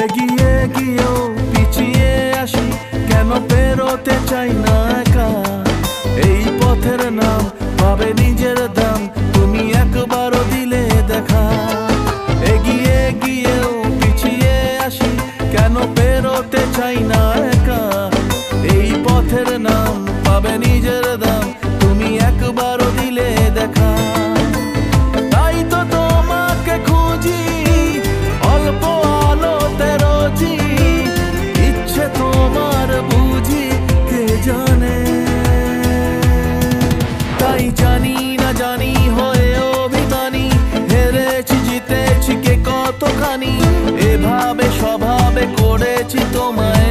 এগিয়ে গিয়েও পিছিয়ে আসি, কেন পেরোতে চাই না একা। এই পথের নাম পাবে নিজের দাম, তুমি একবারও দিলে দেখা। এগিয়ে গিয়েও পিছিয়ে আসি, কেন পেরোতে চাই না একা। এই পথের নাম পাবে নিজের দাম, তুমি একবারও দিলে দেখা। তাই তো তোমাকে খুঁজি অল্প আলোতে রোজি, ইচ্ছে তোমার বুঝি কে জানে। তাই জানি না জানি হয়ে অভিমানী, হেরেছি জিতেছি কে কতখানি, এভাবে স্বভাবে করেছি তোমায়।